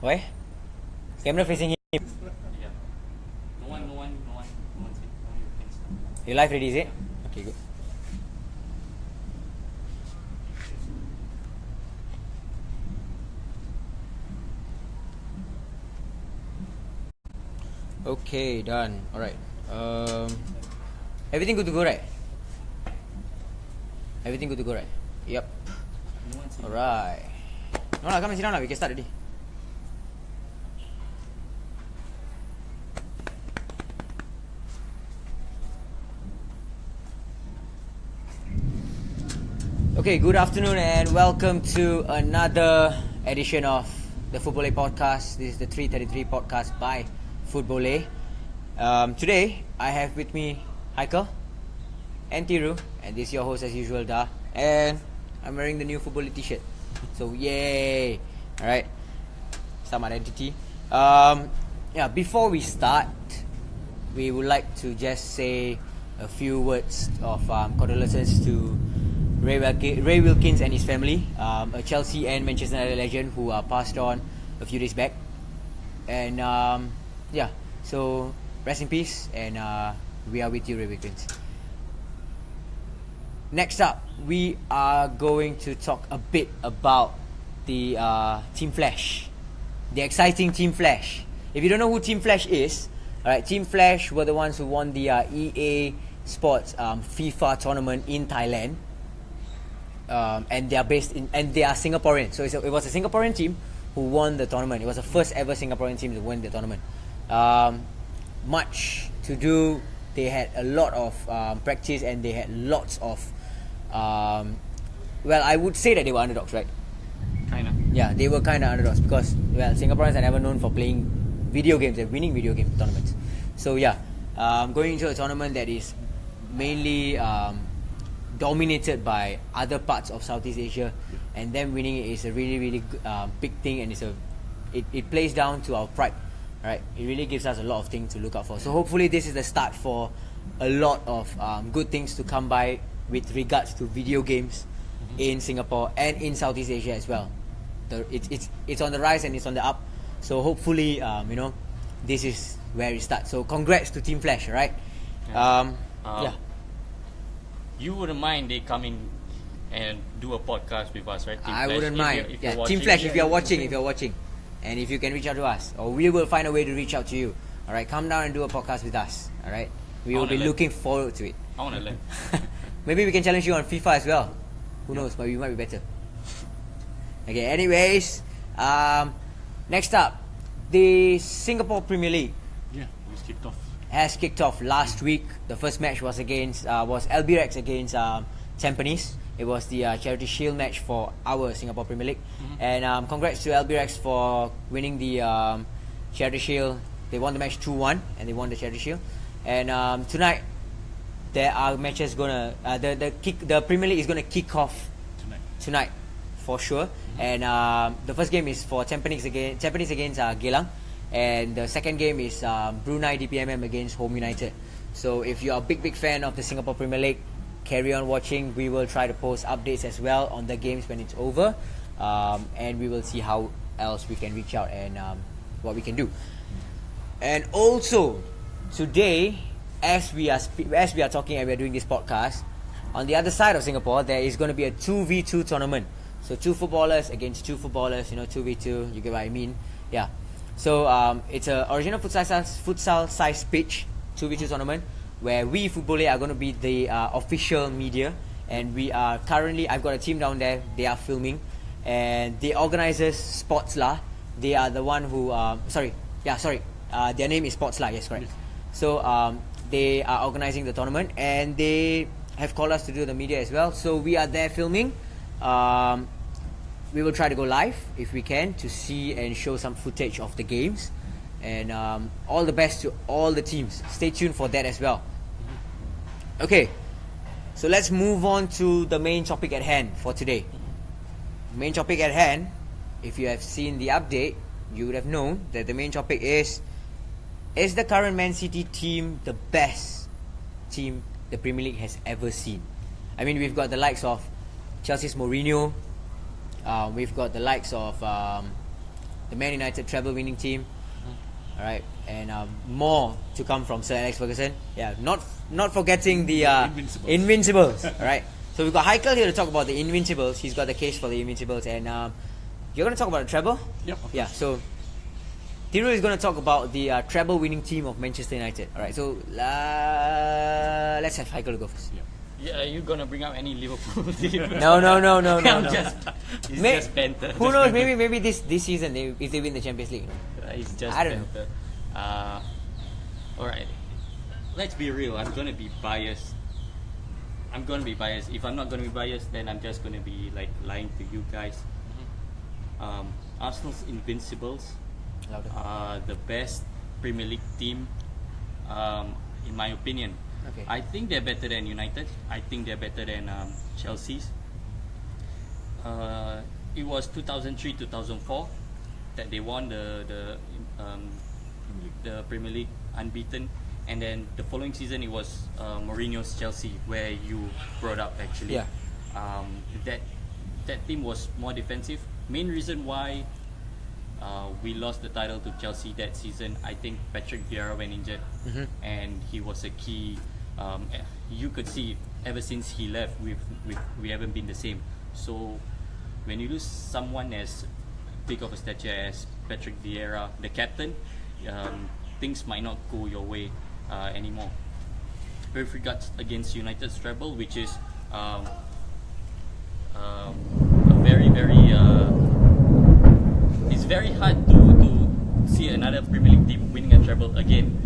Why? Camera facing him. Yeah. No one. You live ready, is it? Okay, good. Okay, done. Alright. Everything good to go, right? Everything good to go, right? Yep. Alright. No lah, come and sit down lah. We can start already. Okay, good afternoon and welcome to another edition of the FootBoleh Podcast. This is the 333 podcast by FootBoleh. Today, I have with me Cahill and Tiru, and this is your host as usual, Da. And I'm wearing the new FootBoleh t-shirt. So, yay! Alright, some identity. Before we start, we would like to just say a few words of condolences to Ray Wilkins and his family, a Chelsea and Manchester United legend who passed on a few days back. And so rest in peace, and we are with you, Ray Wilkins. Next up, we are going to talk a bit about the Team Flash, the exciting Team Flash. If you don't know who Team Flash is, alright, Team Flash were the ones who won the EA Sports FIFA tournament in Thailand. And they are Singaporean. So it was a Singaporean team who won the tournament. It was the first ever Singaporean team to win the tournament. Much to do. They had a lot of practice, and they had lots of I would say that they were underdogs, right? Kinda. Yeah, they were kind of underdogs because Singaporeans are never known for playing video games and winning video game tournaments. So going into a tournament that is mainly dominated by other parts of Southeast Asia, and them winning it is a really big thing, and it plays down to our pride, right? It really gives us a lot of things to look out for. So hopefully this is the start for a lot of good things to come by with regards to video games in Singapore and in Southeast Asia as well. It's on the rise and it's on the up. So hopefully this is where it starts. So congrats to Team Flash, right? You wouldn't mind they coming and do a podcast with us, right? Team I Flash, wouldn't mind. If you're Team Flash, if you're watching, and if you can reach out to us, or we will find a way to reach out to you. All right, come down and do a podcast with us. All right, we will be looking forward to it. I want to learn. Maybe we can challenge you on FIFA as well. Who knows? But we might be better. Okay. Anyways, next up, the Singapore Premier League. Yeah, it's kicked off. Has kicked off last week. The first match was LB Rex against Tampines. It was the Charity Shield match for our Singapore Premier League. And congrats to LB Rex for winning the Charity Shield. They won the match 2-1 and they won the Charity Shield. And tonight there are matches the Premier League is gonna kick off tonight for sure. And the first game is for Tampines against Geylang. And the second game is Brunei DPMM against Home United. So if you are a big fan of the Singapore Premier League, carry on watching. We will try to post updates as well on the games when it's over, and we will see how else we can reach out and what we can do. And also today, as we are talking and we are doing this podcast, on the other side of Singapore there is going to be a 2v2 tournament. So 2 footballers against 2 footballers, 2v2, you get what I mean? Yeah. So it's a original futsal size pitch 2v2 tournament where we FootBoleh are going to be the official media, and we are currently, I've got a team down there, they are filming, and the organisers Sportsla, they are the one who their name is Sportsla, yes, correct. So they are organising the tournament, and they have called us to do the media as well. So we are there filming. We will try to go live if we can to see and show some footage of the games. And all the best to all the teams. Stay tuned for that as well. Okay, so let's move on to the main topic at hand for today. Main topic at hand, if you have seen the update, you would have known that the main topic is the current Man City team the best team the Premier League has ever seen? I mean, we've got the likes of Chelsea's Mourinho. We've got the likes of the Man United treble winning team. All right, and more to come from Sir Alex Ferguson. Yeah, not forgetting the Invincibles. All right, so we've got Cahill here to talk about the Invincibles. He's got the case for the Invincibles, and you're going to talk about the treble. Yep. Yeah. So Thiru is going to talk about the treble winning team of Manchester United. All right, so let's have Cahill go first. Yep. Yeah, are you gonna bring up any Liverpool team? No. I'm just, it's just banter. Who knows? Maybe this season if they win the Champions League. It's just I don't banter. Alright. Let's be real. I'm gonna be biased. If I'm not gonna be biased, then I'm just gonna be like lying to you guys. Arsenal's Invincibles are the best Premier League team, in my opinion. Okay. I think they're better than United. I think they're better than Chelsea's. It was 2003-2004 that they won the Premier League unbeaten, and then the following season it was Mourinho's Chelsea, where you brought up actually. Yeah. That team was more defensive. Main reason why we lost the title to Chelsea that season, I think Patrick Vieira went injured, and he was a key. You could see ever since he left, we haven't been the same. So when you lose someone as big of a stature as Patrick Vieira, the captain, things might not go your way anymore. With regards against United's treble, which is a it's very hard to see another Premier League team winning a treble again,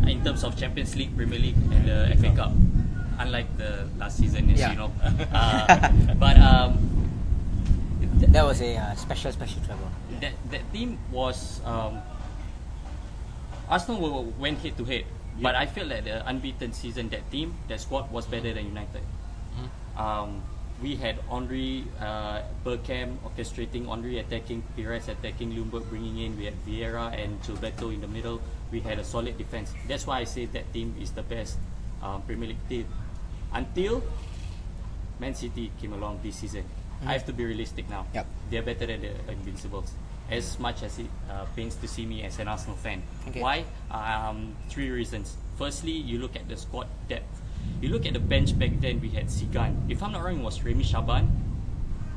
in terms of Champions League, Premier League, and the FA Cup. Unlike the last season, as you know. But that was a special treble. That team was Arsenal went head to head, but I feel that the unbeaten season, that squad was better than United. We had Henry, Bergkamp orchestrating, Henry attacking, Pires attacking, Ljungberg bringing in. We had Vieira and Gilberto in the middle. We had a solid defense. That's why I say that team is the best Premier League team. Until Man City came along this season. I have to be realistic now. Yep. They're better than the Invincibles. As much as it pains to see me as an Arsenal fan. Okay. Why? 3 reasons. Firstly, you look at the squad depth. You look at the bench back then, we had Sigan. If I'm not wrong, it was Remy Shaban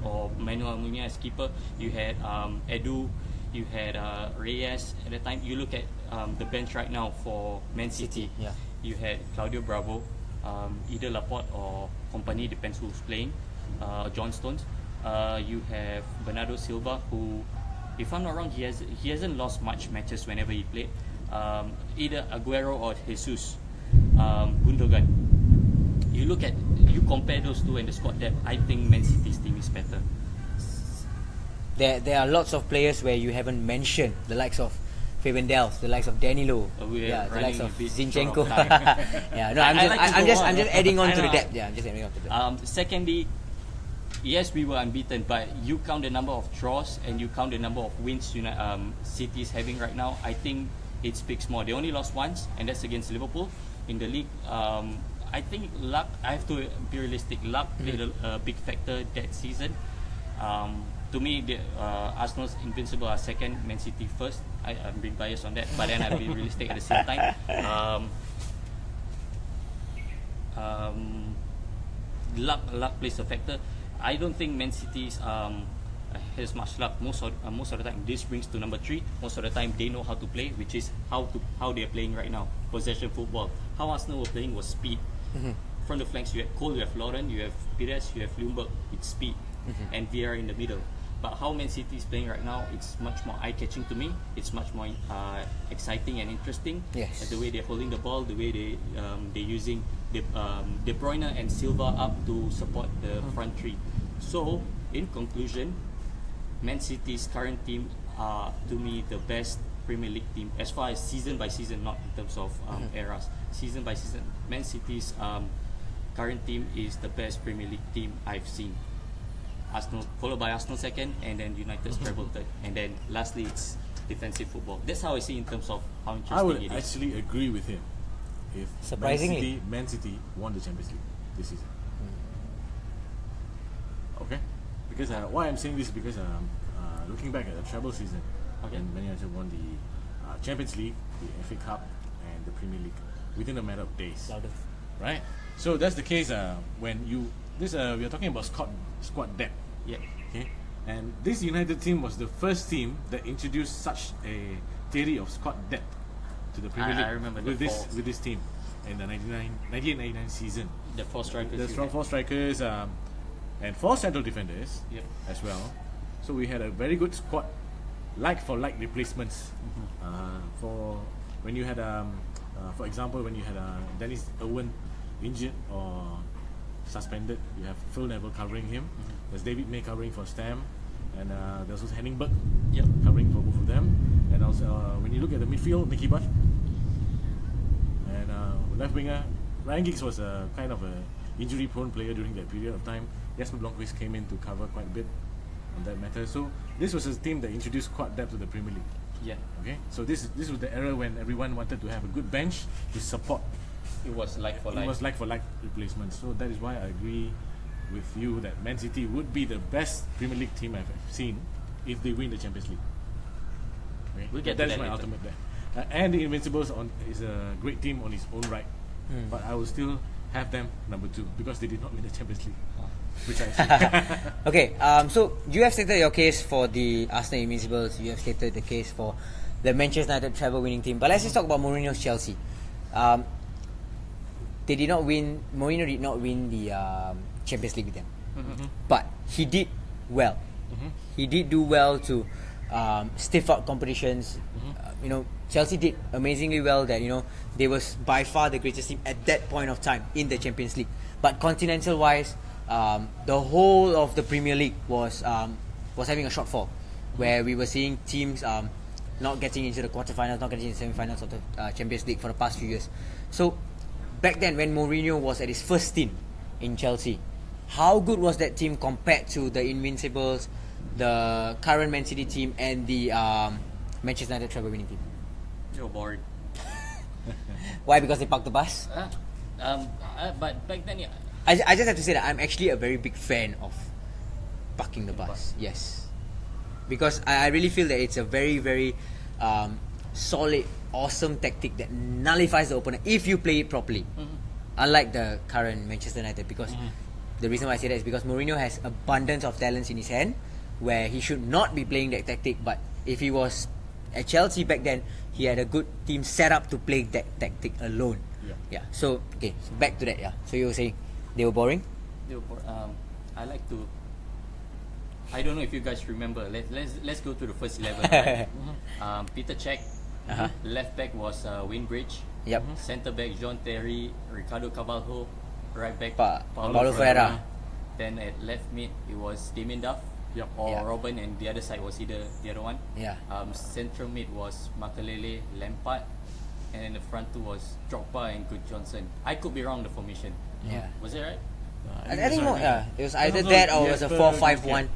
or Manuel Almunia as keeper. You had Edu, you had Reyes at the time. You look at the bench right now for Man City. Yeah. You had Claudio Bravo, either Laporte or Company, depends who's playing. John Stones. You have Bernardo Silva, who, if I'm not wrong, he hasn't lost much matches whenever he played. Either Aguero or Jesus, Gundogan. You compare those two and the squad depth. I think Man City's team is better. There are lots of players where you haven't mentioned, the likes of Fabian Delph, the likes of Danilo, the likes of Zinchenko. I'm just adding on to the depth. Yeah, I'm just adding on to the depth. Secondly, yes, we were unbeaten, but you count the number of draws and you count the number of wins City is having right now. I think it speaks more. They only lost once, and that's against Liverpool in the league. I think luck. I have to be realistic. Luck played a big factor that season. To me, Arsenal's Invincible are second, Man City first. I'm being biased on that, but then I'll be realistic at the same time. Luck plays a factor. I don't think Man City's has much luck. Most of the time, this brings to number 3. Most of the time, they know how to play, which is how they're playing right now. Possession football. How Arsenal were playing was speed. From the flanks, you have Cole, you have Lauren, you have Pires, you have Ljungberg. It's speed, and Vieira in the middle. But how Man City is playing right now, it's much more eye-catching to me. It's much more exciting and interesting. Yes. The way they're holding the ball, the way they're using De Bruyne and Silva up to support the front 3. So, in conclusion, Man City's current team are, to me, the best Premier League team as far as season by season, not in terms of eras. Season by season, Man City's current team is the best Premier League team I've seen. Arsenal, followed by Arsenal second, and then United's treble third, and then lastly it's defensive football. That's how I see in terms of how interesting I would it is. actually agree with him if Surprisingly. Man City won the Champions League this season. Okay, because why I'm saying this is because looking back at the treble season, Okay. And Man United won the Champions League, the FA Cup, and the Premier League within a matter of days. Louder. Right? So that's the case when you we are talking about squad depth. Yeah. Okay, and this United team was the first team that introduced such a theory of squad depth to the Premier League. I remember with this team in the 1999 season. The four strikers. The strong four strikers and four central defenders Yep. as well. So we had a very good squad, like for like replacements. For when you had for example, when you had Dennis Irwin injured or suspended, you have Phil Neville covering him. There's David May covering for Stam, and there's also Henning Berg covering for both of them. And also when you look at the midfield, Nicky Butt, and left winger Ryan Giggs was a kind of a injury-prone player during that period of time. Jesper Blomqvist came in to cover quite a bit on that matter. So this was a team that introduced squad depth to the Premier League. Yeah. Okay, so this was the era when everyone wanted to have a good bench to support. It was like for like. It was like for like replacements. So that is why I agree with you that Man City would be the best Premier League team I've seen if they win the Champions League. Okay? We'll get that to is that my later. ultimate there. And the Invincibles is a great team on its own right, but I will still have them number 2 because they did not win the Champions League, which I see. Okay, so you have stated your case for the Arsenal Invincibles. You have stated the case for the Manchester United treble winning team. But let's just talk about Mourinho's Chelsea. They did not win. Mourinho did not win the Champions League with them, but he did well. He did do well to stiff out competitions. Chelsea did amazingly well. That they was by far the greatest team at that point of time in the Champions League. But continental wise, the whole of the Premier League was having a shortfall, where we were seeing teams not getting into the quarterfinals, not getting into the semi-finals of the Champions League for the past few years. So back then, when Mourinho was at his first stint in Chelsea, how good was that team compared to the Invincibles, the current Man City team, and the Manchester United treble winning team? You're bored. Why? Because they parked the bus? But back then, yeah. I just have to say that I'm actually a very big fan of parking the bus. Yes. Because I really feel that it's a very, very solid, awesome tactic that nullifies the opponent if you play it properly. Unlike the current Manchester United, because the reason why I say that is because Mourinho has abundance of talents in his hand, where he should not be playing that tactic. But if he was at Chelsea back then, he had a good team set up to play that tactic alone. Yeah. So okay, so back to that. Yeah. So you were saying they were boring. I like to. I don't know if you guys remember. Let's go to the first 11. Right? Peter Cech. Left back was Wayne Bridge. Yep. Centre back John Terry, Ricardo Carvalho. Right back Paulo Ferreira. Then at left mid it was Damien Duff. Or Robin, and the other side was either the other one. Central mid was Makelele, Lampard, and then the front two was Drogba and Good Johnson. I could be wrong the formation. Was it right? I think more. Yeah, it was either that or it was a 4-5-1.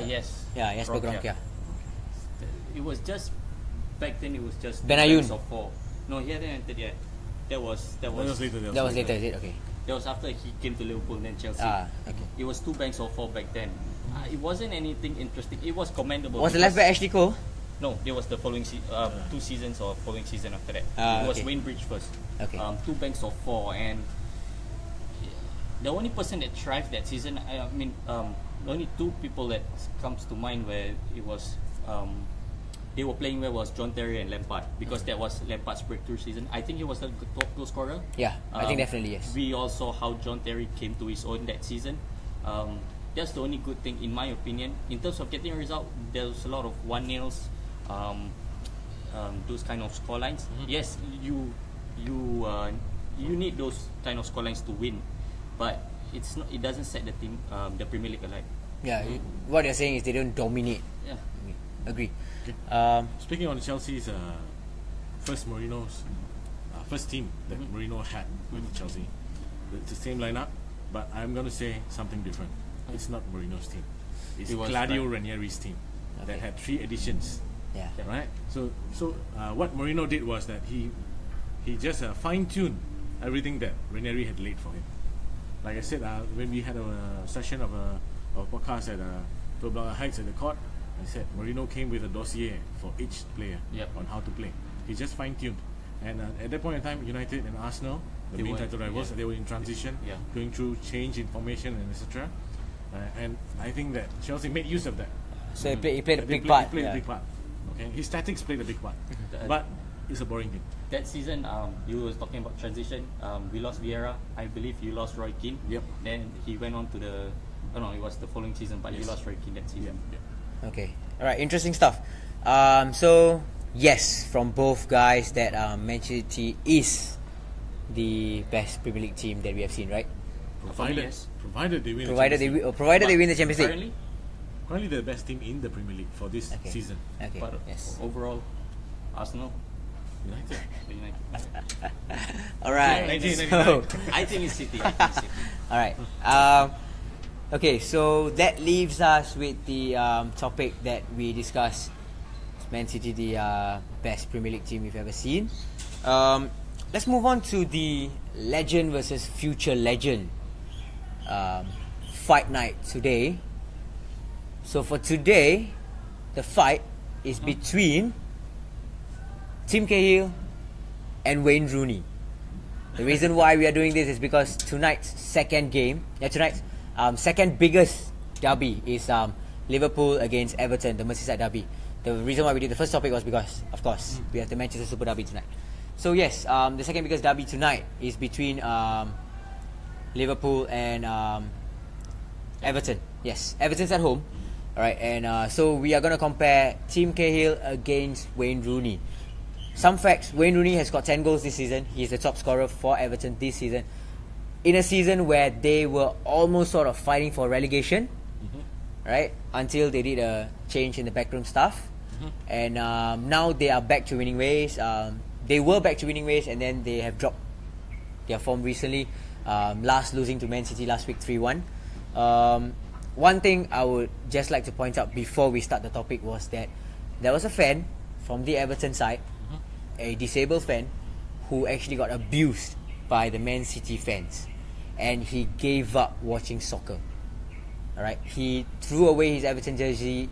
Yes. Yeah, Jesper Gronk. Yeah. It was just back then. It was just Benayoun. two banks of 4. No, he hadn't entered yet. That was later. That was later, is it? Okay. That was after he came to Liverpool and then Chelsea. Okay. It was 2 banks of 4 back then. It wasn't anything interesting. It was commendable. Was the left back Ashley Cole? No, there was the following 2 seasons or following season after that. It was okay. Wayne Bridge first. Okay. 2 banks of 4, and the only person that thrived that season, the only 2 people that comes to mind where it was they were playing well was John Terry and Lampard, because that was Lampard's breakthrough season. I think he was the top goal scorer. Yeah, I think definitely yes. We all saw how John Terry came to his own that season. That's the only good thing in my opinion. In terms of getting a result, there's a lot of 1-0s, those kind of scorelines. Yes, you need those kind of scorelines to win, but it's not. It doesn't set the team, the Premier League alight. Yeah, what you're saying is they don't dominate. Yeah. Agree. Okay. Speaking on Chelsea's first team that Mourinho had with Chelsea, it's the same lineup, but I'm going to say something different. It's not Mourinho's team. It's Claudio Ranieri's team that had 3 additions. Yeah. Right. So what Mourinho did was that he just fine-tuned everything that Ranieri had laid for him. Like I said, when we had a session of a podcast at FootBoleh Heights at the court, I said Mourinho came with a dossier for each player on how to play. He just fine-tuned. And at that point in time, United and Arsenal, the main title rivals, they were in transition, going through change in formation and etc. And I think that Chelsea made use of that. So he played a big part. He played a big part. Okay, his tactics played a big part. But it's a boring game. That season, you were talking about transition. We lost Vieira. I believe you lost Roy Keane. Yep. Then he went on to the. Oh no, it was the following season, but you lost Roy Keane that season. Okay. All right. Interesting stuff. So yes, from both guys, that Manchester City is the best Premier League team that we have seen, right? Provided they win. Provided they win the Champions League. Currently the best team in the Premier League for this season. Okay. But overall, Arsenal. United. All right. So, I think it's City. all right. Okay, so that leaves us with the topic that we discussed. Man City, the best Premier League team we've ever seen. Let's move on to the legend versus future legend fight night today. So for today, the fight is between Tim Cahill and Wayne Rooney. The reason why we are doing this is because tonight's second biggest derby is Liverpool against Everton, the Merseyside derby. The reason why we did the first topic was because, of course, we have the Manchester Super Derby tonight. So yes, the second biggest derby tonight is between Liverpool and Everton. Yes, Everton's at home. Alright, and so we are going to compare Tim Cahill against Wayne Rooney. Some facts: Wayne Rooney has got 10 goals this season. He is the top scorer for Everton this season, in a season where they were almost sort of fighting for relegation, right? Until they did a change in the backroom staff, and now they are back to winning ways. They were back to winning ways, and then they have dropped their form recently. Last losing to Man City last week 3-1. One thing I would just like to point out before we start the topic was that there was a fan from the Everton side, a disabled fan, who actually got abused by the Man City fans, and he gave up watching soccer. Alright, he threw away his Everton jersey.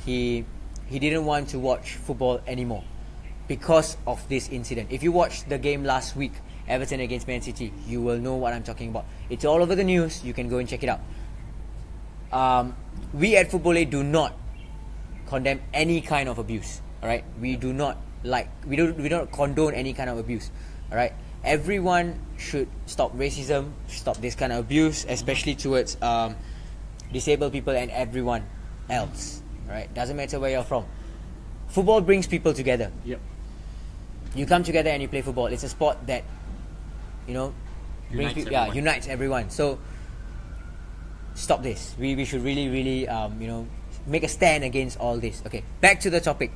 He didn't want to watch football anymore because of this incident. If you watched the game last week, Everton against Man City, you will know what I'm talking about. It's all over the news. You can go and check it out. We at FootBoleh do not condemn any kind of abuse. Alright, we do not condone any kind of abuse. Alright, everyone should stop racism, stop this kind of abuse, especially towards disabled people and everyone else. Alright, doesn't matter where you're from. Football brings people together. Yep. You come together and you play football. It's a sport that, unites everyone. So stop this. We should really make a stand against all this. Okay, back to the topic.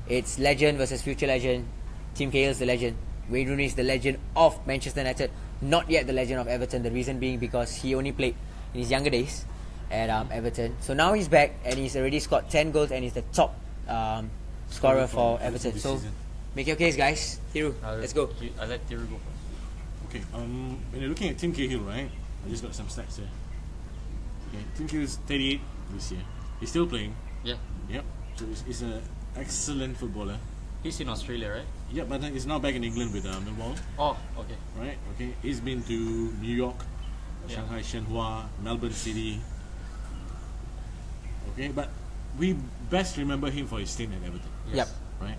It's legend versus future legend. Tim Cahill is the legend. Wayne Rooney is the legend of Manchester United, not yet the legend of Everton. The reason being because he only played in his younger days at Everton. So now he's back and he's already scored 10 goals and he's the top scorer for Everton. So make your case, guys. Thiru, let's go. I let Thiru go first. Okay, when you're looking at Tim Cahill, right? I just got some stats here. Okay, Tim Cahill is 38 this year. He's still playing. Yeah. Yep. So he's an excellent footballer. He's in Australia, right? Yeah, but he's now back in England with Millwall. Oh, okay. Right. Okay. He's been to New York, Shanghai, Shenhua, Melbourne City. Okay, but we best remember him for his stint at Everton. Yes. Yep. Right.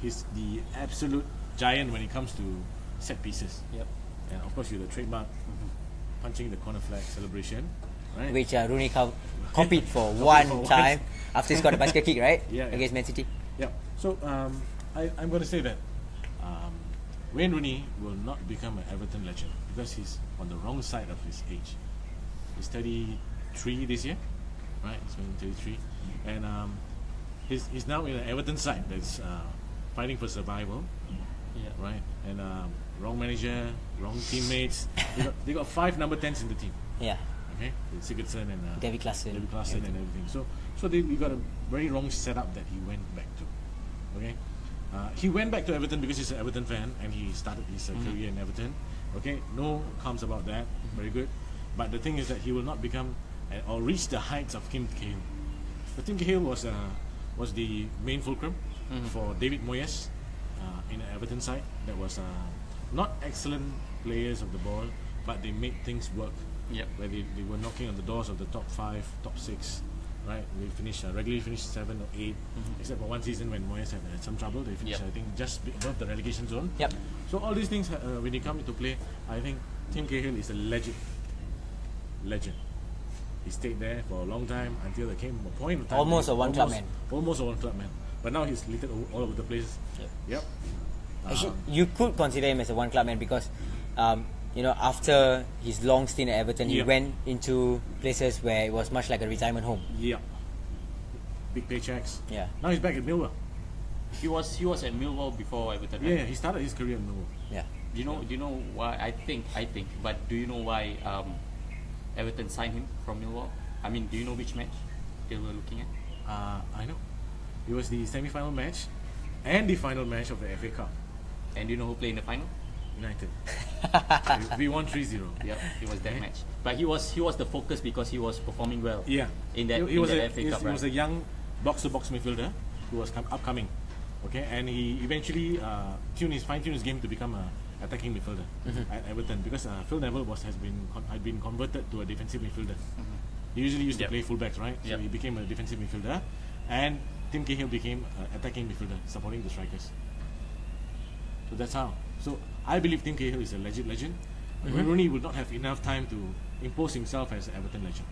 He's the absolute giant when it comes to set pieces. Yep. And of course, you're the trademark punching the corner flag celebration, right? Which Rooney copied for one time after he scored a bicycle kick, right? Yeah. Against Man City. Yeah. So I'm going to say that Wayne Rooney will not become an Everton legend because he's on the wrong side of his age. He's 33 this year, right? He's been 33, and he's now in an Everton side that's fighting for survival. Yeah. Right. And wrong manager, wrong teammates. They got 5 number 10s in the team. Yeah. Okay. Sigurdsson and David Klaassen and everything. So they got a very wrong setup that he went back to. Okay. He went back to Everton because he's an Everton fan and he started his career in Everton. Okay. No qualms about that. Very good. But the thing is that he will not become or reach the heights of Tim Cahill. But Tim Cahill was the main fulcrum for David Moyes in the Everton side. That was not excellent players of the ball, but they made things work. Yep. Where they were knocking on the doors of the top 5, top 6. Right, we finished regularly finished 7 or 8, except for one season when Moyes had some trouble. They finished, I think, just above the relegation zone. Yep. So all these things, when they come into play, I think Tim Cahill is a legend. He stayed there for a long time until there came a point of time. Almost a one-club man. Almost a one-club man. But now he's littered all over the place. Yep. Actually, you could consider him as a one-club man because, after his long stint at Everton, he went into places where it was much like a retirement home. Yeah. Big paychecks. Yeah. Now he's back at Millwall. He was at Millwall before Everton. Yeah, he started his career at Millwall. Yeah. Do you know why? I think. But do you know why Everton signed him from Millwall? I mean, do you know which match they were looking at? I know. It was the semi-final match and the final match of the FA Cup. And do you know who played in the final? United. We won 3-0. Yep, it was that match. But he was the focus because he was performing well. Yeah. In that he was FA Cup He was a young box-to-box midfielder who was upcoming. Okay, and he eventually fine-tuned his game to become an attacking midfielder at Everton because Phil Neville had been converted to a defensive midfielder. He usually used to play fullbacks, right? So he became a defensive midfielder, and Tim Cahill became an attacking midfielder, supporting the strikers. So that's how. So I believe Tim Cahill is a legend. Rooney would not have enough time to impose himself as an Everton legend.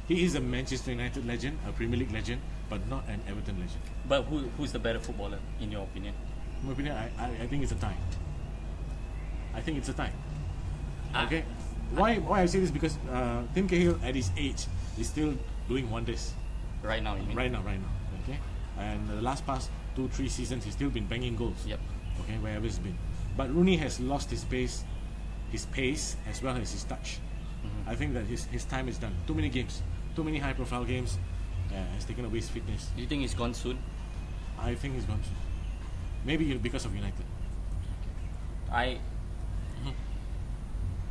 He is a Manchester United legend, a Premier League legend, but not an Everton legend. But who's the better footballer in your opinion? In my opinion, I think it's a tie. I think it's a tie. Okay. Why I say this because Tim Cahill at his age is still doing wonders. Right now, you mean? Right now. Okay. And the last past 2-3 seasons, he's still been banging goals. Yep. Okay, wherever he's been. But Rooney has lost his pace as well as his touch. I think that his time is done. Too many games, too many high-profile games has taken away his fitness. Do you think he's gone soon? I think he's gone soon. Maybe because of United.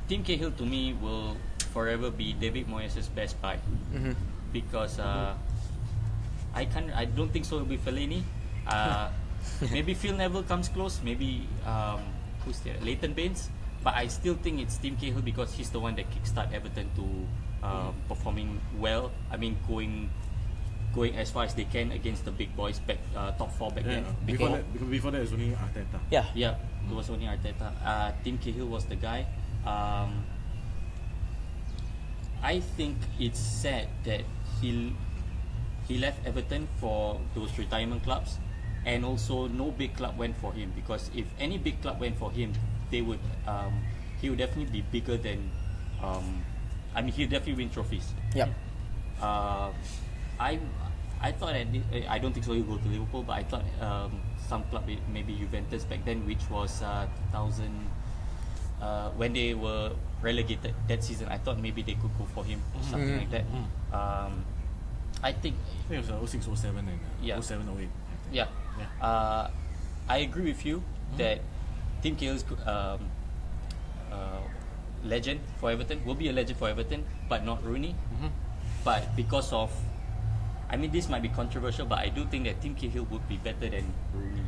Tim Cahill to me will forever be David Moyes' best buy because I don't think so. It'll be Fellaini. Maybe Phil Neville comes close. Maybe who's there? Leighton Baines. But I still think it's Tim Cahill because he's the one that kickstart Everton to performing well. I mean, going as far as they can against the big boys back, top 4 back then. Before that, it was only Arteta. Yeah, it was only Arteta. Tim Cahill was the guy. I think it's sad that he left Everton for those retirement clubs, and also no big club went for him, because if any big club went for him, he would definitely be bigger than he'll definitely win trophies. Yep. I thought I don't think so he'll go to Liverpool, but I thought some club, maybe Juventus back then, which was 2000 when they were relegated that season. I thought maybe they could go for him or something like that. I think it was 06, 07 and 07, 08. Yeah. I agree with you that Tim Cahill's legend for Everton will be a legend for Everton, but not Rooney. But because of, this might be controversial, but I do think that Tim Cahill would be better than Rooney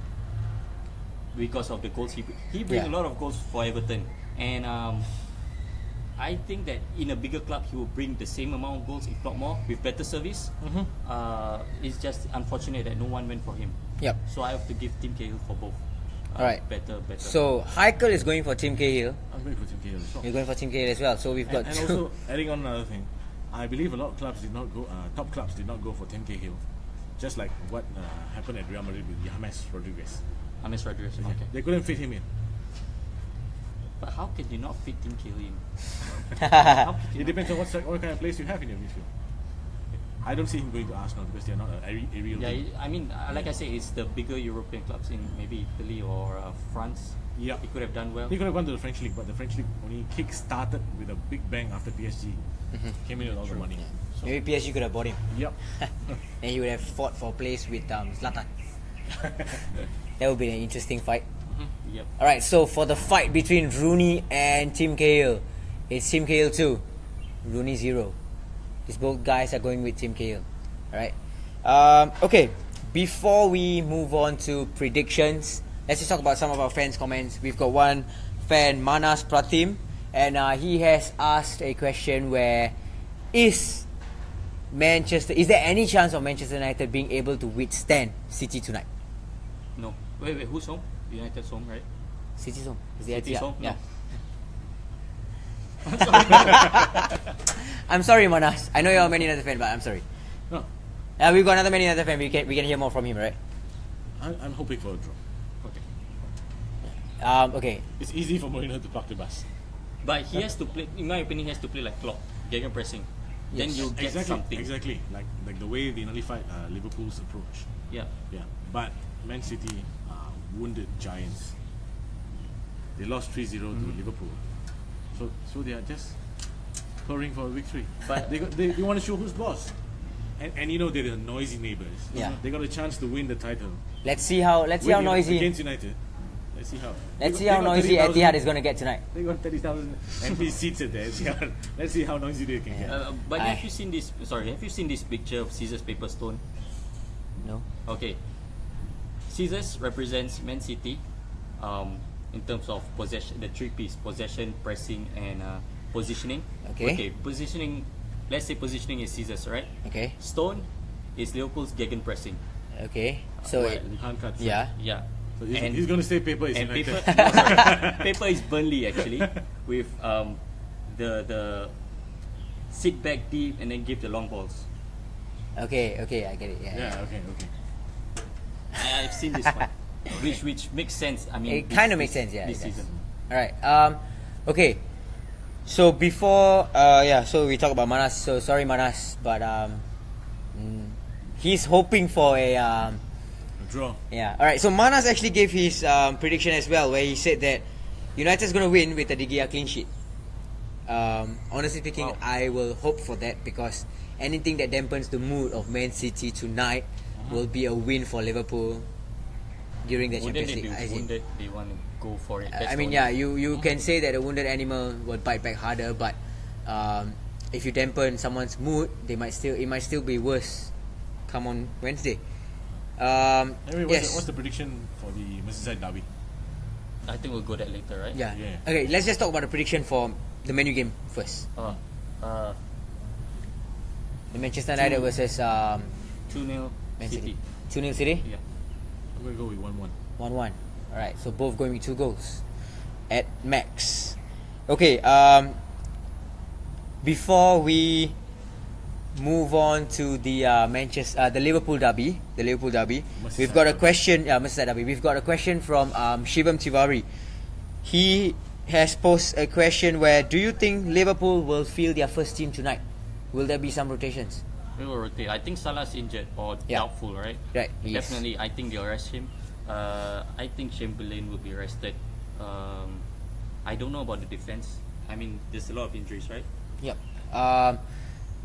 because of the goals he brings a lot of goals for Everton, and I think that in a bigger club he will bring the same amount of goals, if not more, with better service. It's just unfortunate that no one went for him. Yep. So I have to give Tim Cahill for both. Alright. Better. So Heikel is going for Tim Cahill. I'm going for Tim Cahill as well. You're going for Tim Cahill as well. So we've got and two. Also adding on another thing, I believe a lot of clubs did not go. Top clubs did not go for Tim Cahill, just like what happened at Real Madrid with James Rodriguez. Okay. They couldn't fit him in. But how can you not fit Tim Cahill in? It depends on what kind of place you have in your midfield. I don't see him going to Arsenal because they are not a real team. Like I say, it's the bigger European clubs in maybe Italy or France. Yeah, he could have done well. He could have gone to the French league, but the French league only kick-started with a big bang after PSG came in with all the money. So. Maybe PSG could have bought him. Yep. And he would have fought for a place with Zlatan. That would be an interesting fight. Yep. Alright, so for the fight between Rooney and Tim Cahill, it's Tim Cahill 2, Rooney 0. These both guys are going with Team Cahill. Alright. Okay. Before we move on to predictions, let's just talk about some of our fans' comments. We've got one fan, Manas Pratim, and he has asked a question where is there any chance of Manchester United being able to withstand City tonight? No. Wait, who's home? United's home, right? City's home. Is the City's Etihad? home? Yeah. No. I'm sorry, Manas. I know you're a Man United fan, but I'm sorry. No, We've got another Man United fan. We can hear more from him, right? I'm hoping for a draw. Okay. Okay. It's easy for Mourinho to park the bus. But he has to play, in my opinion, he has to play like Klopp, gegenpressing. Then Yes. you get something. Exactly. Like the way they nullified Liverpool's approach. Yeah. Yeah. But Man City wounded giants. They lost 3-0 to Liverpool. So they are just pouring for a victory. But they want to show who's boss. And you know they're the noisy neighbours. Yeah. They got a chance to win the title. Let's see how noisy. Against United. Let's see how. Let's They see got- how they got noisy 30,000 Etihad is going to get tonight. They got 30,000 MP seats at there. Let's see how noisy they can get. but have you seen this? Sorry, have you seen this picture of scissors, paper, stone? No. Okay. Scissors represents Man City, in terms of possession, the three piece: possession, pressing, and positioning. Okay. Positioning. Let's say positioning is scissors, right? Okay. Stone is Liverpool's gegenpressing. Okay. So Well, it, Hand cuts. yeah. Yeah. So he's going to say paper is And United. paper, no, sorry. Paper is Burnley actually, with the sit back deep and then give the long balls. Okay. I get it. Yeah. Yeah. Okay. I've seen this one, which makes sense. I mean, It kind of makes sense. Yeah. This it does. season. All right. Okay. So before, so we talk about Manas. So sorry, Manas, but he's hoping for a A draw. yeah. All right. So Manas actually gave his prediction as well, where he said that United's going to win with a De Gea clean sheet. Honestly speaking, Wow. I will hope for that because anything that dampens the mood of Man City tonight will be a win for Liverpool during the Wounded, Champions League. As in- they want to go for it. That's I mean, the yeah, only- you can say that a wounded animal will bite back harder, but if you dampen someone's mood, it might still be worse. Come on Wednesday. Anyway, Yes. what's the prediction for the Merseyside derby? I think we'll go that later, right? Yeah. Yeah. Okay, let's just talk about the prediction for the Man U game first. The Manchester United versus 2-0 Man City. City. 2-0 City. Yeah. I'm going to go with 1-1. 1-1. Alright, so both going with 2 goals at max. Okay, before we move on to the the Liverpool derby, we've got a question. Merseyside derby. We've got a question from Shivam Tiwari. He has posed a question where, do you think Liverpool will field their first team tonight? Will there be some rotations? We will rotate. I think Salah's injured or Yeah. doubtful, right? Right. Yes. Definitely, I think they'll rest him. I think Chamberlain will be rested. I don't know about the defense. I mean, there's a lot of injuries, right? Yep.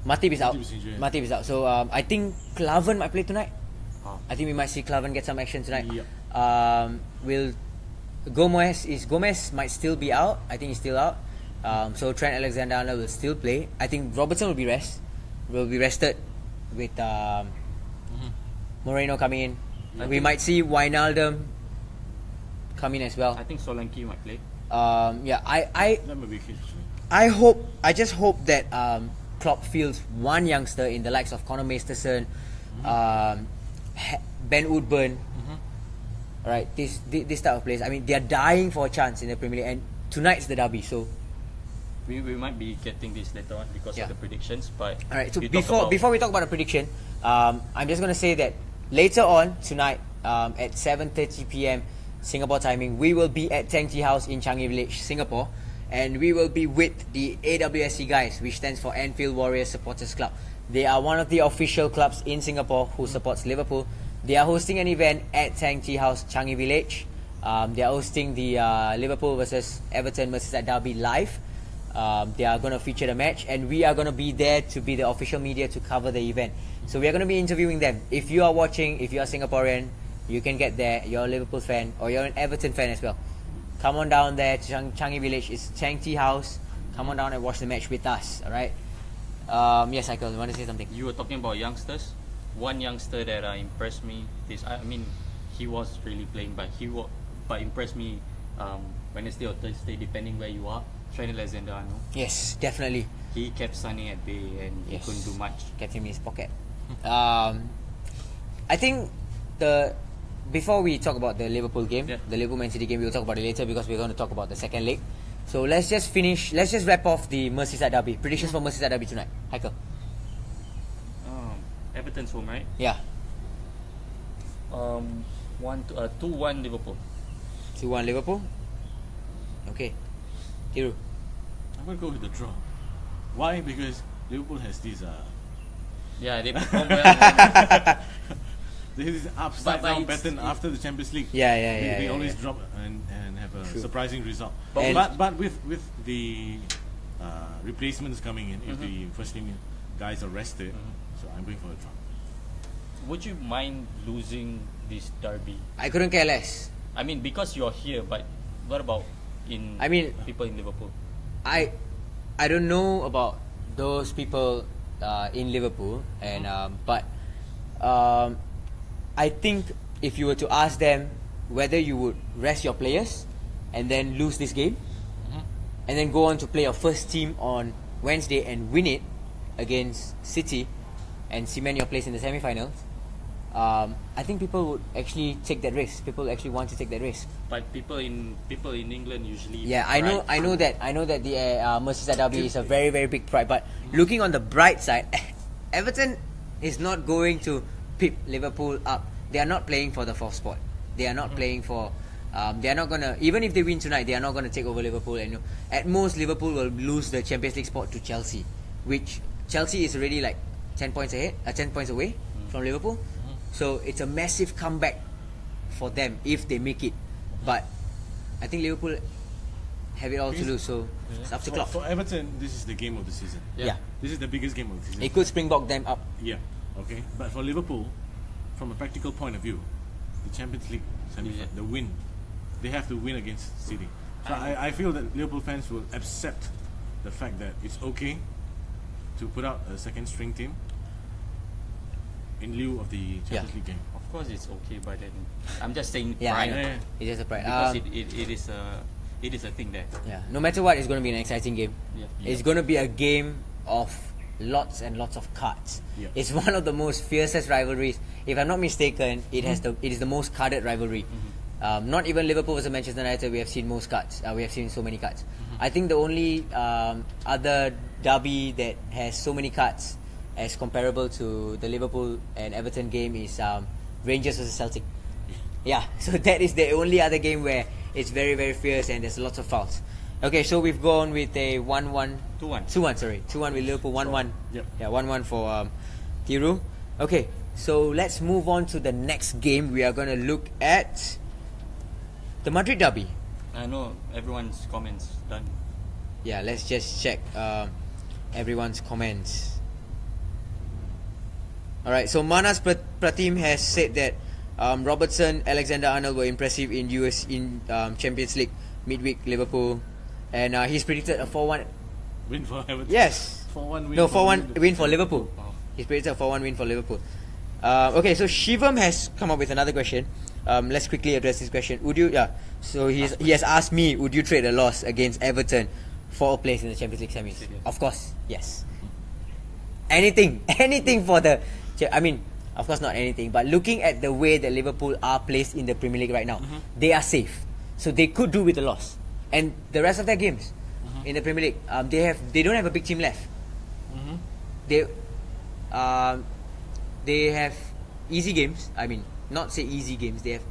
Matip is out. Matip is injured. Matip is out. So I think Klavan might play tonight. Oh. I think we might see Klavan get some action tonight. Yep. Will Gomez might still be out. I think he's still out. So Trent Alexander-Arnold will still play. I think Robertson will be rested with Moreno coming in. I We think- might see Wijnaldum come in as well. I think Solanke might play. That might be a case. I just hope that Klopp fields one youngster in the likes of Conor Masterson, Ben Woodburn. Right, this type of players. I mean, they are dying for a chance in the Premier League, and tonight's the derby. So, We might be getting this later on because Yeah. of the predictions. But all right. So you talk about- before we talk about the prediction, I'm just gonna say that later on tonight, at 7:30 p.m. Singapore timing, we will be at Tang Tea House in Changi Village, Singapore, and we will be with the AWSC guys, which stands for Anfield Warriors Supporters Club. They are one of the official clubs in Singapore who supports Liverpool. They are hosting an event at Tang Tea House, Changi Village. They are hosting the Liverpool versus Everton Merseyside derby live. They are going to feature the match, and we are going to be there to be the official media to cover the event. So we are going to be interviewing them. If you are watching, if you are Singaporean, you can get there. You're a Liverpool fan or you're an Everton fan as well. Come on down there to Changi Village. It's Tang Tea House. Come on down and watch the match with us. All right. Yes, Cahill, you want to say something? You were talking about youngsters. One youngster that impressed me is, I mean, he was really playing, but impressed me Wednesday or Thursday, depending where you are. Trent Alexander-Arnold. Yes, definitely. He kept Sunny at bay and he couldn't do much. Kept him in his pocket. I think before we talk about the Liverpool game, the Liverpool Man City game, we'll talk about it later because we're going to talk about the second leg. So let's just wrap off the Merseyside derby. Predictions for Merseyside derby tonight, Cahill. Everton's home, right? Yeah. 2-1 Liverpool. 2-1 Liverpool. Okay. Thiru. I'm going to go with the draw. Why? Because Liverpool has these Yeah, they perform well. this upside down pattern after the Champions League. They always drop and have a surprising result. But with the replacements coming in, if the first team guys are rested, so I'm going for a draw. Would you mind losing this derby? I couldn't care less. I mean, because you're here, but what about people in Liverpool? I don't know about those people in Liverpool, and but I think if you were to ask them whether you would rest your players and then lose this game, and then go on to play your first team on Wednesday and win it against City and cement your place in the semi-finals, I think people would actually take that risk. People actually want to take that risk. But people in England usually. Yeah, I know that the Merseyside derby is a very, very big pride. But looking on the bright side, Everton is not going to pip Liverpool up. They are not playing for the fourth spot. They are not playing for. They are not gonna. Even if they win tonight, they are not gonna take over Liverpool. And at most, Liverpool will lose the Champions League spot to Chelsea, which Chelsea is already like 10 points away from Liverpool. So it's a massive comeback for them if they make it. But I think Liverpool have it all to lose, so it's up to clock. For Everton, this is the game of the season. Yeah. This is the biggest game of the season. It could springboard them up. Yeah, okay. But for Liverpool, from a practical point of view, the Champions League, the win, they have to win against City. So I feel that Liverpool fans will accept the fact that it's okay to put out a second string team in lieu of the Champions League game. Of course, it's okay, but then I'm just saying Yeah, pride. it's just a pride. Because it is a thing there. Yeah, no matter what, it's going to be an exciting game. Yeah. It's going to be a game of lots and lots of cards. Yeah. It's one of the most fiercest rivalries. If I'm not mistaken, it is the most carded rivalry. Not even Liverpool versus Manchester United, we have seen most cards. We have seen so many cards. I think the only other derby that has so many cards as comparable to the Liverpool and Everton game is Rangers versus Celtic. Yeah, so that is the only other game where it's very, very fierce and there's lots of fouls. Okay, so we've gone with a 1-1. 2-1 with Liverpool, 1-1. Yep. Yeah, 1-1 for Thiru. Okay, so let's move on to the next game. We are going to look at the Madrid derby. I know everyone's comments done. Yeah, let's just check everyone's comments. Alright, so Manas Pratim has said that Robertson, Alexander-Arnold were impressive in Champions League midweek Liverpool, and he's predicted a 4-1 win for Everton. Yes. 4-1 win. No, for 4-1 win for Liverpool. He's predicted a 4-1 win for Liverpool. Okay, so Shivam has come up with another question. Let's quickly address this question. Would you? Yeah. So he has asked me, would you trade a loss against Everton for a place in the Champions League semis? Of course, yes. Anything for the. I mean, of course not anything, but looking at the way that Liverpool are placed in the Premier League right now, they are safe. So they could do with a loss. And the rest of their games in the Premier League, they don't have a big team left. They have easy games. I mean, not say easy games. They have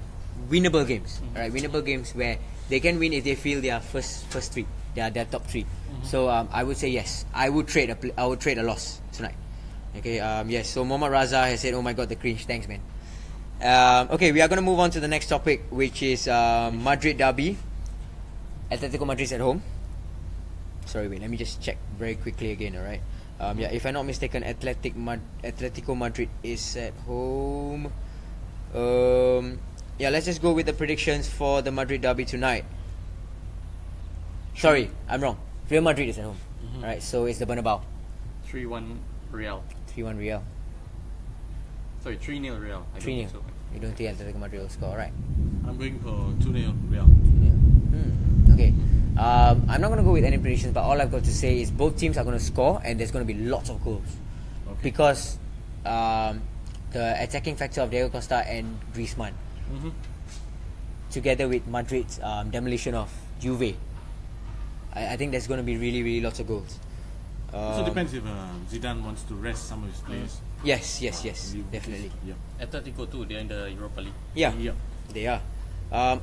winnable games. Right, winnable games where they can win if they feel their first three, their top three. So I would say yes. I would trade a loss tonight. Okay. Yes. So Mohammad Raza has said, "Oh my God, the cringe." Thanks, man. Okay, we are going to move on to the next topic, which is Madrid derby. Atletico Madrid's at home. Sorry, wait. Let me just check very quickly again. All right. Yeah, if I'm not mistaken, Atletico Madrid is at home. Yeah, let's just go with the predictions for the Madrid derby tonight. Sorry, I'm wrong. Real Madrid is at home. Alright, so it's the Bernabeu. 3-1 Real. 3-1 Real. Sorry, 3-0 Real. I don't 3-0. think so. You don't think Atletico Madrid will score, right? I'm going for 2-0 Real. Okay. I'm not going to go with any predictions, but all I've got to say is both teams are going to score and there's going to be lots of goals. Okay. Because the attacking factor of Diego Costa and Griezmann, together with Madrid's demolition of Juve, I think there's going to be really, really lots of goals. So it depends if Zidane wants to rest some of his players. Yes, definitely. Yeah. Atletico too, they're in the Europa League. Yeah, Yep. they are.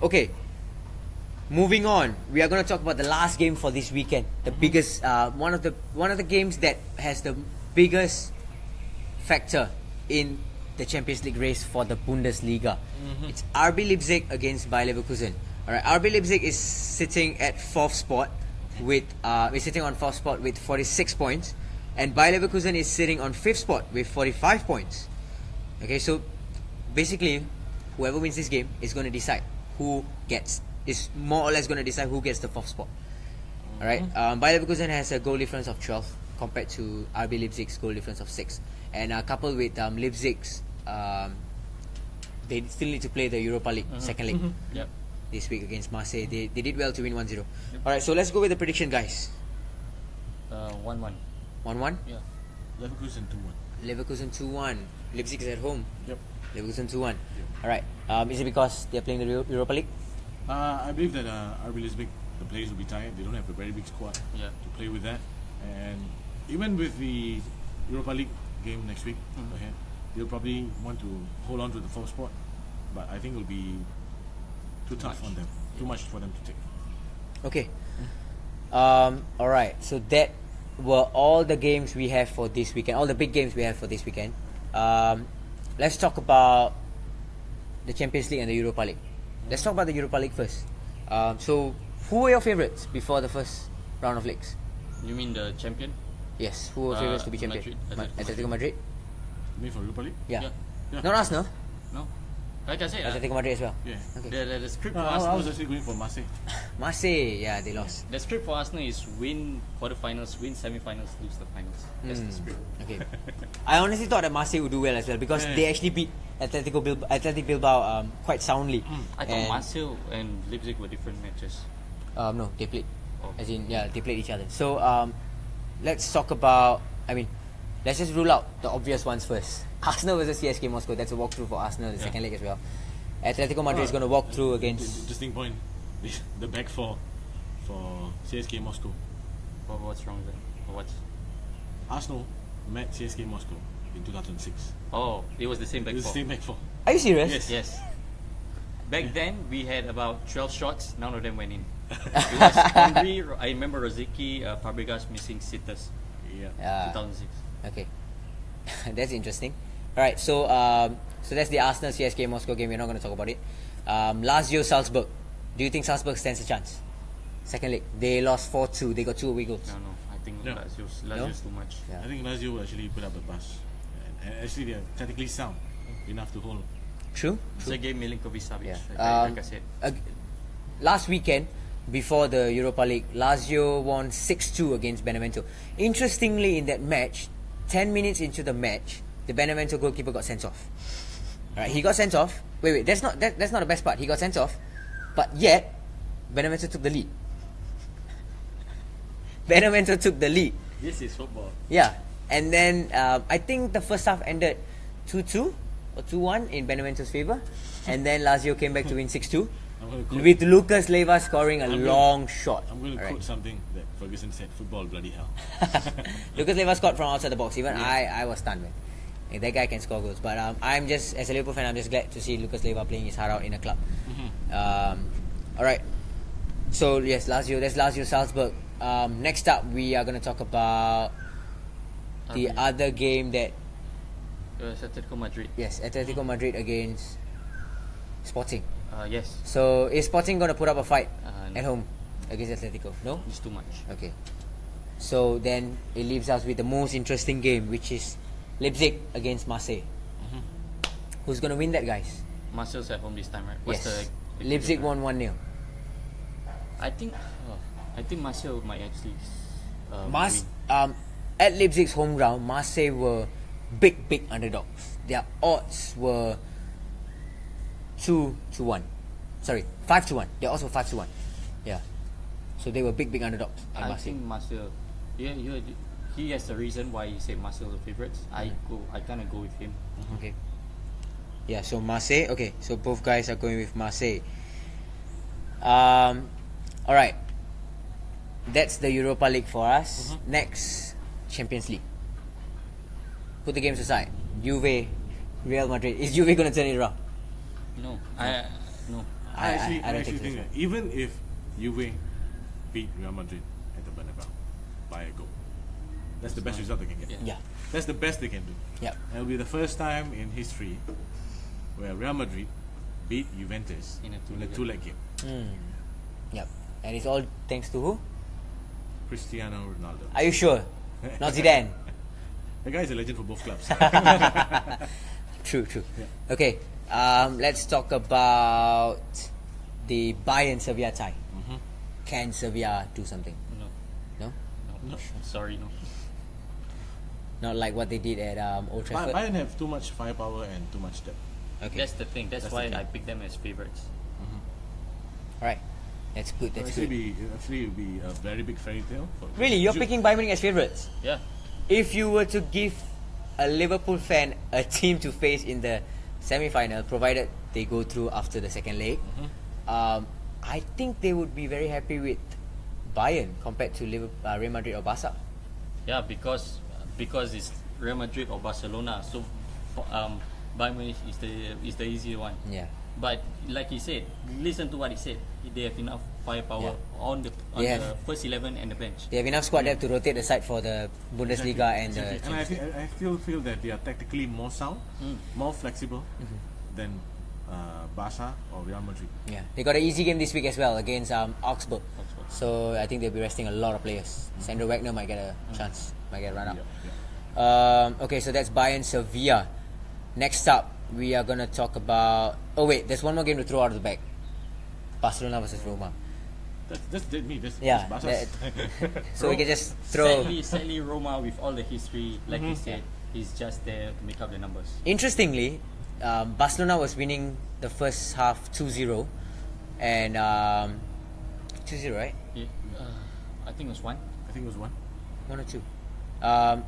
Okay. Moving on, we are going to talk about the last game for this weekend. The biggest, one of the games that has the biggest factor in the Champions League race for the Bundesliga. It's RB Leipzig against Bayer Leverkusen. All right, RB Leipzig is sitting at fourth spot with 46 points, and Bayer Leverkusen is sitting on fifth spot with 45 points. Okay, so basically, whoever wins this game is going to decide is more or less going to decide who gets the fourth spot. Alright, Bayer Leverkusen has a goal difference of 12 compared to RB Leipzig's goal difference of 6. And coupled with Leipzig's, they still need to play the Europa League, second leg, Yep. this week against Marseille. They did well to win 1-0. Alright, so let's go with the prediction, guys. 1-1. 1-1? Yeah. Leverkusen 2-1. Leverkusen 2-1. Leipzig is at home. Yep. Leverkusen 2-1. Alright, is it because they're playing the Europa League? I believe that RB Leipzig, the players will be tired. They don't have a very big squad Yeah. to play with that. And even with the Europa League game next week ahead, they'll probably want to hold on to the fourth spot. But I think it'll be too tough on them. Too much for them to take. Okay. Alright, so that were all the games we have for this weekend. All the big games we have for this weekend. Let's talk about the Champions League and the Europa League. Let's talk about the Europa League first. So, who were your favourites before the first round of leagues? You mean the champion? Yes, who were favourites to be champion? Madrid. Atletico Madrid? You mean for Europa League? Yeah. Yeah. Not Arsenal? No. Like I said, Atletico Madrid as well. Yeah. Okay. the script for I Arsenal. was actually going for Marseille. Marseille, yeah, they lost. The script for Arsenal is win quarterfinals, win semi-finals, lose the finals. That's the script. Okay. I honestly thought that Marseille would do well as well because Yeah. they actually beat Athletic Bilbao quite soundly. I thought And- Marseille and Leipzig were different matches. No, they played. Oh. As in, yeah, they played each other. So, let's talk about. Let's just rule out the obvious ones first. Arsenal versus CSK Moscow. That's a walkthrough for Arsenal, the second leg as well. Atletico Madrid is going to walk through against. Interesting point. The back four for CSK Moscow. What's wrong with that? Or what's? Arsenal met CSK Moscow in 2006. Oh, it was the same back It's the four. same back four. Are you serious? Yes. Yes. Back then, we had about 12 shots. None of them went in. It was Henry. I remember Rosicky, Fabregas missing sitters. Yeah. 2006. Okay. That's interesting. Alright, so that's the Arsenal CSK Moscow game. We're not going to talk about it. Lazio Salzburg. Do you think Salzburg stands a chance? Second leg. They lost 4-2. They got 2 away goals. No. I think No. Lazio's too much. Yeah. I think Lazio will actually put up a bus. And actually, they're technically sound enough to hold. True? Sergej Milinkovic-Savic. Yeah. Like I said. Last weekend, before the Europa League, Lazio won 6-2 against Benevento. Interestingly, in that match, 10 minutes into the match, the Benevento goalkeeper got sent off. Alright, he got sent off. Wait, that's not the best part. He got sent off, but yet Benevento took the lead. Benevento took the lead. This is football. Yeah, and then I think the first half ended 2-2 or 2-1 in Benevento's favour, and then Lazio came back to win 6-2 I'm going to quote, with Lucas Leiva scoring a I'm long shot. I'm going to Alright. quote something that Ferguson said: "Football, bloody hell." Lucas Leiva scored from outside the box. Even I was stunned, man. Like, that guy can score goals. But I'm just, as a Liverpool fan, I'm just glad to see Lucas Leiva playing his heart out in a club. Alright. So yes, Lazio. That's Lazio Salzburg. Next up, we are going to talk about the other game that Atletico Madrid. yes, Atletico Madrid against Sporting. Yes. So is Sporting going to put up a fight No. at home against Atletico? No? It's too much. Okay. So then it leaves us with the most interesting game, which is Leipzig against Marseille. Who's going to win that, guys? Marseille's at home this time, right? Yes. Leipzig won 1-0. I think Marseille might actually Mas, win. at Leipzig's home ground, Marseille were big underdogs. Their odds were 2-1. Sorry, 5-1. They're also 5-1. Yeah. So they were big underdogs at I Marseille. think Marcel, he has a reason why he said Marcel the favourites. I kind of go with him. Okay. Yeah, so Marseille. Okay, so both guys are going with Marseille. Alright. That's the Europa League for us. Next, Champions League. Put the games aside. Juve, Real Madrid. Is Juve going to turn it around? No, no. I actually don't think think so. that even if Juve beat Real Madrid at the Bernabeu by a goal, that's the best result they can get. Yeah. That's the best they can do. Yeah. It'll be the first time in history where Real Madrid beat Juventus In a in a two-leg game. Yep. And it's all thanks to who? Cristiano Ronaldo. Are you sure? Not Zidane. The guy is a legend for both clubs. True. Okay. Let's talk about the Bayern Sevilla tie. Can Sevilla do something? No. No? Sorry, no. Not like what they did at Old Trafford. Bayern have too much firepower and too much depth. Okay. That's the thing. That's why the thing. I picked them as favourites. Alright. That's good. That's good. It will be a very big fairy tale. Really, you're picking Bayern Munich as favourites? Yeah. If you were to give a Liverpool fan a team to face in the semi-final, provided they go through after the second leg, I think they would be very happy with Bayern compared to Real Madrid or Barca. Yeah, because it's Real Madrid or Barcelona, so Bayern Munich is the easier one. Yeah. But like he said, listen to what he said. They have enough firepower on the first 11 and the bench. They have enough squad depth to rotate the side for the Bundesliga and the And I still feel that they are tactically more sound, more flexible than Barca or Real Madrid. Yeah, they got an easy game this week as well against Augsburg. So I think they'll be resting a lot of players. Sandro Wagner might get a chance, might get run out. Okay, so that's Bayern Sevilla. Next up, we are gonna talk about. Oh wait, there's one more game to throw out of the bag. Barcelona versus Roma. That's me. That's That, so we can just throw. Sadly, Roma with all the history, like he said, is just there to make up the numbers. Interestingly, Barcelona was winning the first half 2-0, and 2-0, right? Yeah, I think it was one. I think it was one. 1 or 2.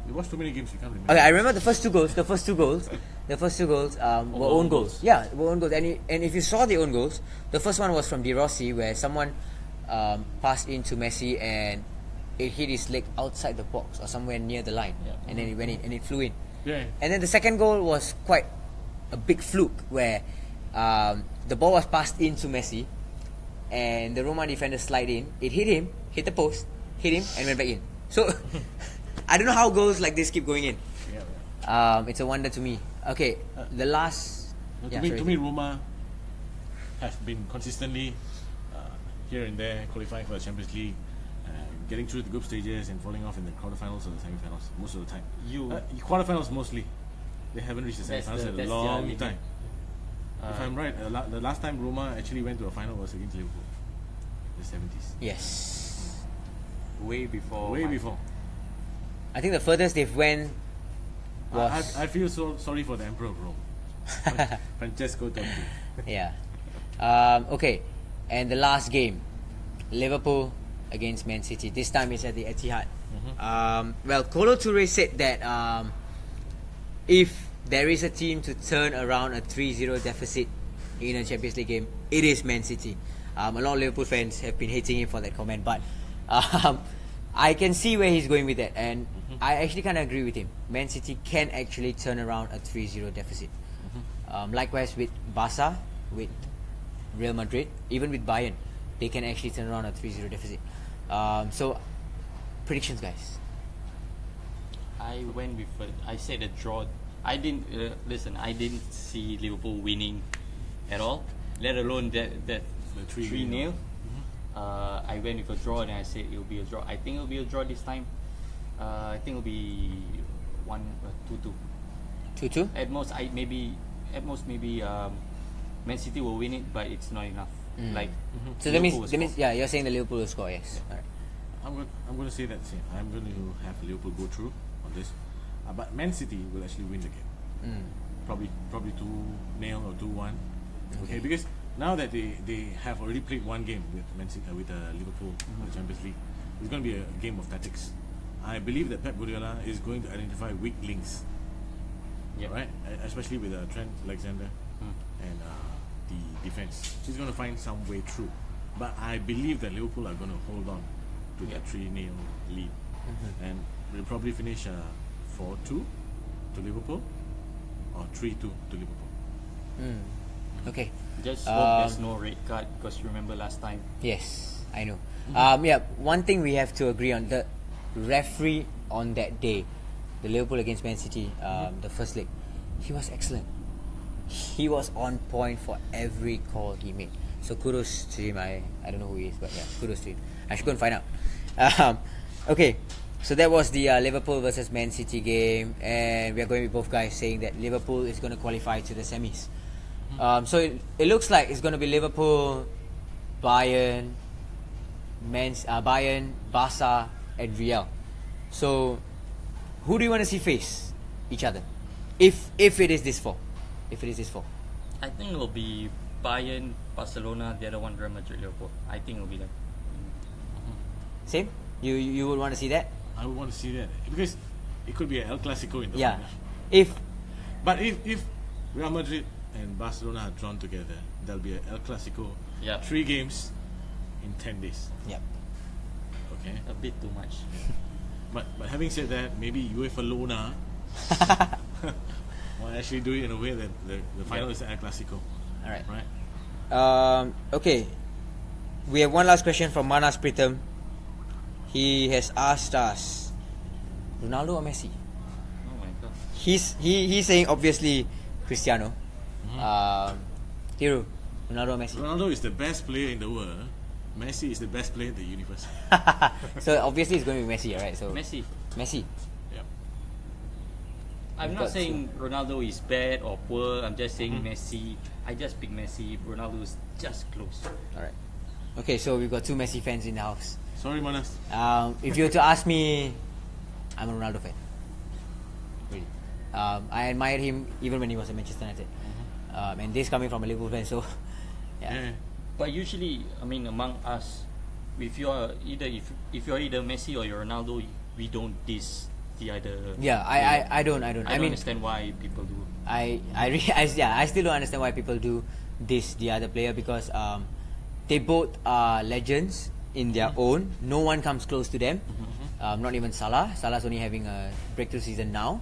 You watched too many games, you can't remember. Okay, I remember the first two goals. The first two goals were own goals. Yeah, were own goals. And if you saw the own goals, the first one was from De Rossi, where someone passed into Messi and it hit his leg outside the box or somewhere near the line, and then it went in and it flew in. Yeah. And then the second goal was quite a big fluke, where the ball was passed into Messi, and the Roma defender slid in. It hit him, hit the post, hit him, and went back in. So I don't know how goals like this keep going in. It's a wonder to me. Okay, the last. To me, Roma have been consistently here and there qualifying for the Champions League, getting through the group stages and falling off in the quarterfinals or the semi-finals most of the time. Quarterfinals mostly. They haven't reached the semi-finals in a long time. If I'm right, the last time Roma actually went to a final was against Liverpool, the 70s. Yes. Way before. I think the furthest they've went was. I feel so sorry for the Emperor of Rome, Francesco Totti. Yeah. Okay, and the last game, Liverpool against Man City. This time it's at the Etihad. Well, Kolo Toure said that if there is a team to turn around a 3-0 deficit in a Champions League game, it is Man City. A lot of Liverpool fans have been hating him for that comment, but I can see where he's going with that, and I actually kind of agree with him. Man City can actually turn around a 3-0 deficit. Likewise with Barca, with Real Madrid, even with Bayern, they can actually turn around a 3-0 deficit. So, predictions, guys. I went with I said a draw. I didn't I didn't see Liverpool winning at all, let alone that 3-0. I went with a draw, and I said it will be a draw. I think it will be a draw this time. I think it will be 2-2. 2-2? At most maybe Man City will win it, but it's not enough. So that means you're saying the Liverpool will score, yes. Alright. I'm going to say that same. I'm going to have Liverpool go through on this, but Man City will actually win the game. Probably 2-0 or 2-1. Okay, because now that they have already played one game with Man City, with Liverpool in the Champions League, it's going to be a game of tactics. I believe that Pep Guardiola is going to identify weak links. Yep. Right, especially with Trent Alexander and the defense. He's going to find some way through. But I believe that Liverpool are going to hold on to that 3-0 lead, and we'll probably finish 4-2 to Liverpool or 3-2 to Liverpool. Okay. Just hope there's no red card, because remember last time. Yes, I know. One thing we have to agree on, the referee on that day, the Liverpool against Man City, the first leg, he was excellent. He was on point for every call he made. So kudos to him. I don't know who he is, but yeah, kudos to him. I should go and find out. Okay, so that was the Liverpool versus Man City game, and we are going with both guys saying that Liverpool is going to qualify to the semis. So it looks like it's going to be Liverpool, Bayern, Barca, and Real. So who do you want to see face each other? If it is this four. I think it will be Bayern, Barcelona, the other one Real Madrid, Liverpool. I think it will be them. Same? You would want to see that? I would want to see that because it could be an El Clasico in the Yeah. final. If Real Madrid and Barcelona are drawn together, there'll be an El Clasico. Yep. 3 games in 10 days. Yep. Okay. A bit too much. But having said that, maybe UEFA Lona will actually do it in a way that the final is an El Clasico. Alright. Right? Okay. We have one last question from Manas Pritham. He has asked us, Ronaldo or Messi? Oh my god. He's saying obviously Cristiano. Hero, Ronaldo or Messi? Ronaldo is the best player in the world. Messi is the best player in the universe. So obviously it's going to be Messi, right? So Messi. Yep. I'm not saying Ronaldo is bad or poor. I'm just saying Messi. I just pick Messi. Ronaldo is just close. Alright. Okay, so we've got 2 Messi fans in the house. Sorry, Manas. If you were to ask me, I'm a Ronaldo fan. Really. I admired him even when he was at Manchester United. And this coming from a Liverpool fan, so yeah. But usually, I mean, among us, if you are either if you're either Messi or you're Ronaldo, we don't diss the other. Yeah, I don't. I don't understand why people do. I still don't understand why people do diss the other player because they both are legends in their own. No one comes close to them. Not even Salah. Salah's only having a breakthrough season now.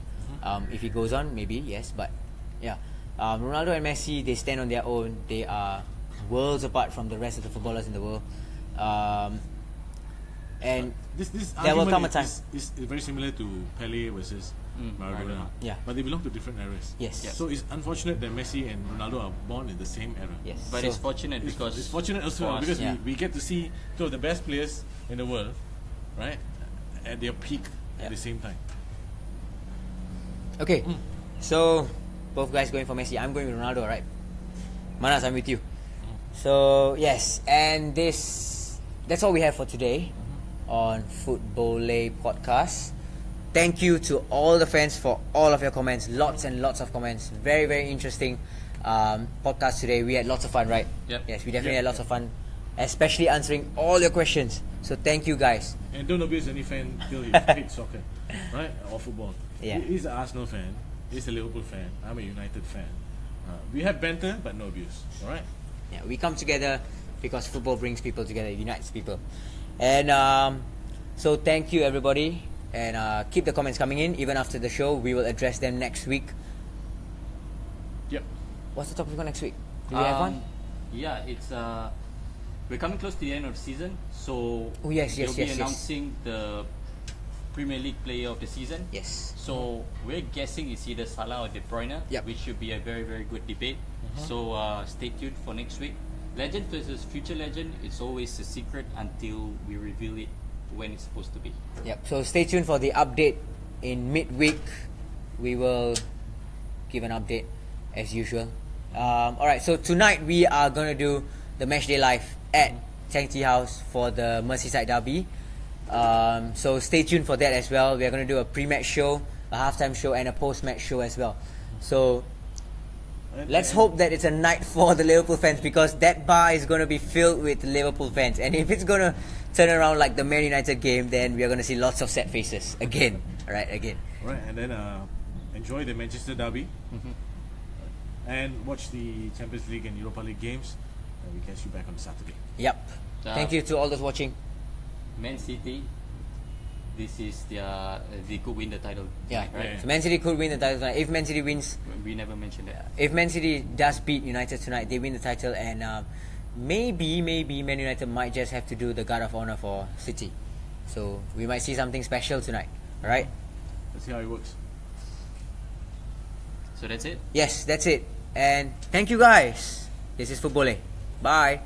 If he goes on, maybe yes, but yeah. Ronaldo and Messi, they stand on their own. They are worlds apart from the rest of the footballers in the world. And this there will come a time. Is very similar to Pele versus Maradona. Yeah. But they belong to different eras. Yes. So it's unfortunate that Messi and Ronaldo are born in the same era. Yes. But So- it's fortunate because It's fortunate also for us, because yeah. we get to see 2 of the best players in the world, right, at their peak at the same time. Okay, so both guys going for Messi. I'm going with Ronaldo, right? Manas, I'm with you. So yes, and that's all we have for today on FootBoleh Podcast. Thank you to all the fans for all of your comments. Lots and lots of comments. Very, very interesting podcast today. We had lots of fun, right? Yep. Yes, we definitely had lots of fun, especially answering all your questions. So thank you guys. And don't abuse any fan till he hates soccer, right, or football. Yeah. He's an Arsenal fan. He's a Liverpool fan. I'm a United fan. We have banter, but no abuse. All right. Yeah, we come together because football brings people together, unites people. And so thank you everybody, and keep the comments coming in. Even after the show, we will address them next week. Yep. What's the topic for next week? Do we have one? Yeah, it's we're coming close to the end of the season, so Oh, yes, they'll be yes. announcing the Premier League player of the season. Yes. So we're guessing it's either Salah or De Bruyne, Yep. which should be a very, very good debate. So stay tuned for next week. Legend versus future legend, it's always a secret until we reveal it when it's supposed to be. Yep. So stay tuned for the update in midweek. We will give an update as usual. Alright, so tonight we are going to do the match day live at Chang Chi House for the Merseyside Derby. So stay tuned for that as well. We are going to do a pre-match show, a halftime show, and a post-match show as well. So let's hope that it's a night for the Liverpool fans, because that bar is going to be filled with Liverpool fans. And if it's going to turn around like the Man United game, then we are going to see lots of sad faces again. Alright, again. Right, and then enjoy the Manchester derby, and watch the Champions League and Europa League games. And we catch you back on Saturday. Yep. Thank you to all those watching. Man City, this is they could win the title. Yeah, right. So Man City could win the title tonight. If Man City wins, We never mentioned that. if Man City does beat United tonight, they win the title, and maybe Man United might just have to do the guard of honor for City. So we might see something special tonight. All right? Let's see how it works. So that's it. Yes, that's it. And thank you guys. This is FootBoleh. Bye.